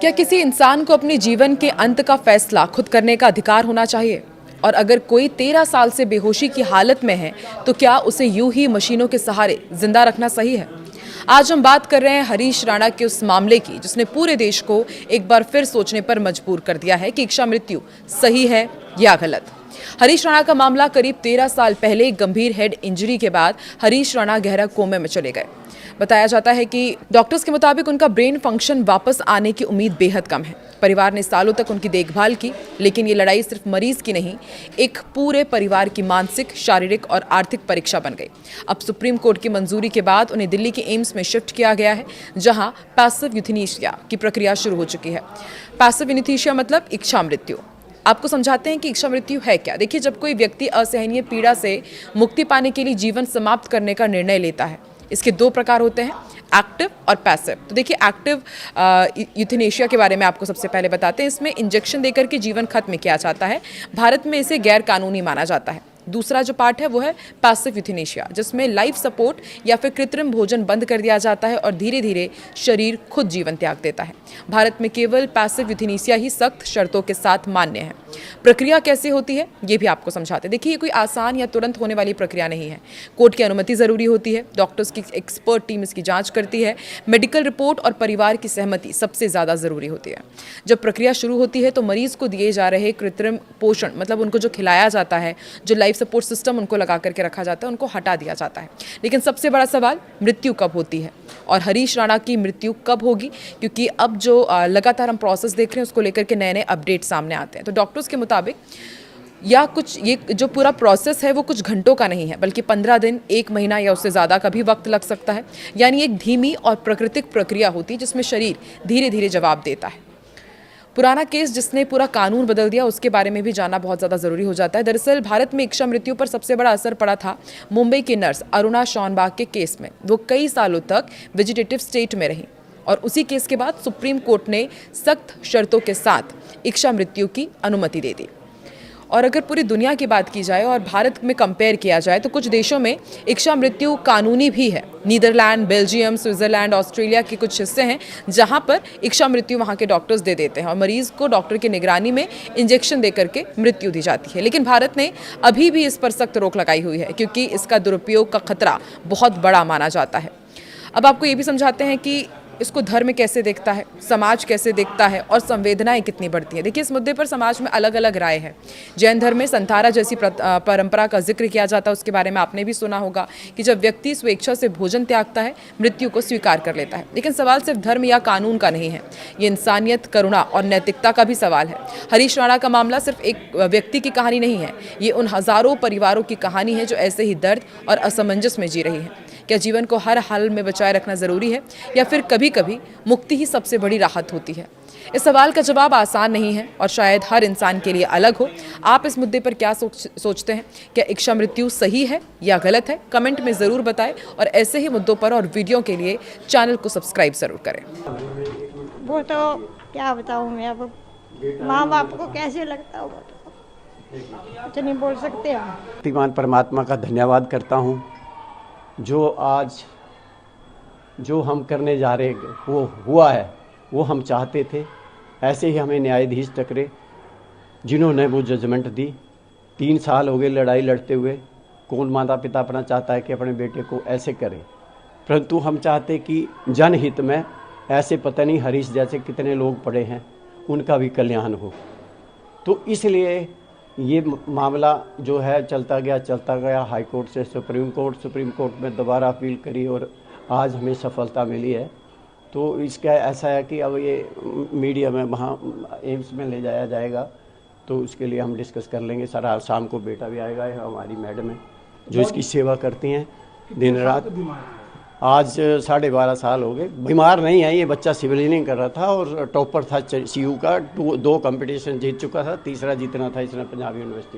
क्या किसी इंसान को अपने जीवन के अंत का फैसला खुद करने का अधिकार होना चाहिए? और अगर कोई 13 साल से बेहोशी की हालत में है तो क्या उसे यूं ही मशीनों के सहारे जिंदा रखना सही है? आज हम बात कर रहे हैं हरीश राणा के उस मामले की जिसने पूरे देश को एक बार फिर सोचने पर मजबूर कर दिया है कि इच्छा मृत्यु सही है या गलत। हरीश राणा का मामला करीब 13 साल पहले गंभीर हेड इंजरी के बाद हरीश राणा गहरा कोमे में चले गए। बताया जाता है कि डॉक्टर्स के मुताबिक उनका ब्रेन फंक्शन वापस आने की उम्मीद बेहद कम है। परिवार ने सालों तक उनकी देखभाल की, लेकिन ये लड़ाई सिर्फ मरीज की नहीं, एक पूरे परिवार की मानसिक, शारीरिक और आर्थिक परीक्षा बन गई। अब सुप्रीम कोर्ट की मंजूरी के बाद उन्हें दिल्ली के एम्स में शिफ्ट किया गया है, जहां पैसिव यूथेनेशिया की प्रक्रिया शुरू हो चुकी है। पैसिव यूथेनेशिया मतलब इच्छा मृत्यु। आपको समझाते हैं कि इच्छा मृत्यु है क्या। देखिए, जब कोई व्यक्ति असहनीय पीड़ा से मुक्ति पाने के लिए जीवन समाप्त करने का निर्णय लेता है, इसके दो प्रकार होते हैं, एक्टिव और पैसिव। तो देखिए, एक्टिव यूथेनेशिया के बारे में आपको सबसे पहले बताते हैं। इसमें इंजेक्शन देकर के जीवन खत्म किया जाता है। भारत में इसे गैर कानूनी माना जाता है। दूसरा जो पार्ट है वो है पैसिव यूथेनेशिया, जिसमें लाइफ सपोर्ट या फिर कृत्रिम भोजन बंद कर दिया जाता है और धीरे धीरे शरीर खुद जीवन त्याग देता है। भारत में केवल पैसिव यूथेनेशिया ही सख्त शर्तों के साथ मान्य है। प्रक्रिया कैसे होती है ये भी आपको समझाते हैं। देखिए, ये कोई आसान या तुरंत होने वाली प्रक्रिया नहीं है। कोर्ट की अनुमति जरूरी होती है, डॉक्टर्स की एक्सपर्ट टीम इसकी जांच करती है, मेडिकल रिपोर्ट और परिवार की सहमति सबसे ज्यादा जरूरी होती है। जब प्रक्रिया शुरू होती है तो मरीज को दिए जा रहे कृत्रिम पोषण, मतलब उनको जो खिलाया जाता है, जो लाइफ सपोर्ट सिस्टम उनको लगा करके रखा जाता है, उनको हटा दिया जाता है। लेकिन सबसे बड़ा सवाल, मृत्यु कब होती है और हरीश राणा की मृत्यु कब होगी? क्योंकि अब जो लगातार हम प्रोसेस देख रहे हैं उसको लेकर के नए नए अपडेट सामने आते हैं। तो डॉक्टर्स के मुताबिक ये जो पूरा प्रोसेस है वो कुछ घंटों का नहीं है, बल्कि 15 दिन, 1 महीना या उससे ज़्यादा का भी वक्त लग सकता है। यानी एक धीमी और प्राकृतिक प्रक्रिया होती है जिसमें शरीर धीरे धीरे जवाब देता है। पुराना केस जिसने पूरा कानून बदल दिया, उसके बारे में भी जानना बहुत ज़्यादा ज़रूरी हो जाता है। दरअसल भारत में इच्छा मृत्यु पर सबसे बड़ा असर पड़ा था मुंबई की नर्स अरुणा शॉनबाग के केस में। वो कई सालों तक वेजिटेटिव स्टेट में रही और उसी केस के बाद सुप्रीम कोर्ट ने सख्त शर्तों के साथ इच्छा मृत्यु की अनुमति दे दी। और अगर पूरी दुनिया की बात की जाए और भारत में कंपेयर किया जाए तो कुछ देशों में इच्छा मृत्यु कानूनी भी है। नीदरलैंड, बेल्जियम, स्विट्जरलैंड, ऑस्ट्रेलिया के कुछ हिस्से हैं जहां पर इच्छा मृत्यु वहां के डॉक्टर्स दे देते हैं और मरीज को डॉक्टर की निगरानी में इंजेक्शन दे करके मृत्यु दी जाती है। लेकिन भारत ने अभी भी इस पर सख्त रोक लगाई हुई है क्योंकि इसका दुरुपयोग का खतरा बहुत बड़ा माना जाता है। अब आपको ये भी समझाते हैं कि इसको धर्म कैसे देखता है, समाज कैसे देखता है और संवेदनाएं कितनी बढ़ती हैं। देखिए, इस मुद्दे पर समाज में अलग अलग राय है। जैन धर्म में संथारा जैसी परंपरा का जिक्र किया जाता है, उसके बारे में आपने भी सुना होगा कि जब व्यक्ति स्वेच्छा से भोजन त्यागता है, मृत्यु को स्वीकार कर लेता है। लेकिन सवाल सिर्फ धर्म या कानून का नहीं है, ये इंसानियत, करुणा और नैतिकता का भी सवाल है। हरीश राणा का मामला सिर्फ एक व्यक्ति की कहानी नहीं है, ये उन हजारों परिवारों की कहानी है जो ऐसे ही दर्द और असमंजस में जी रही है। क्या जीवन को हर हाल में बचाए रखना जरूरी है या फिर कभी कभी मुक्ति ही सबसे बड़ी राहत होती है? इस सवाल का जवाब आसान नहीं है और शायद हर इंसान के लिए अलग हो। आप इस मुद्दे पर क्या सोचते हैं? क्या इच्छा मृत्यु सही है या गलत है? कमेंट में ज़रूर बताएं और ऐसे ही मुद्दों पर और वीडियो के लिए चैनल को सब्सक्राइब ज़रूर करें। वो तो क्या बताऊँ मैं, अब माँ बाप को कैसे लगता होगा कुछ नहीं बोल सकते हम। शक्तिमान परमात्मा का धन्यवाद करता हूँ जो आज जो हम करने जा रहे वो हुआ है, वो हम चाहते थे। ऐसे ही हमें न्यायाधीश टकरे जिन्होंने वो जजमेंट दी। 3 साल हो गए लड़ाई लड़ते हुए। कौन माता पिता अपना चाहता है कि अपने बेटे को ऐसे करे, परंतु हम चाहते कि जनहित में ऐसे पता नहीं हरीश जैसे कितने लोग पड़े हैं, उनका भी कल्याण हो। तो इसलिए ये मामला जो है चलता गया हाई कोर्ट से सुप्रीम कोर्ट में दोबारा अपील करी और आज हमें सफलता मिली है। तो इसका ऐसा है कि अब ये मीडिया में वहाँ एम्स में ले जाया जाएगा, तो उसके लिए हम डिस्कस कर लेंगे। सारा शाम को बेटा भी आएगा, हमारी मैडम है जो इसकी सेवा करती हैं दिन रात। आज 12.5 साल हो गए। बीमार नहीं है, ये बच्चा सिविल इंजीनियरिंग कर रहा था और टॉपर था CU का। 2 कंपटीशन जीत चुका था, तीसरा जीतना था इसने पंजाब यूनिवर्सिटी का।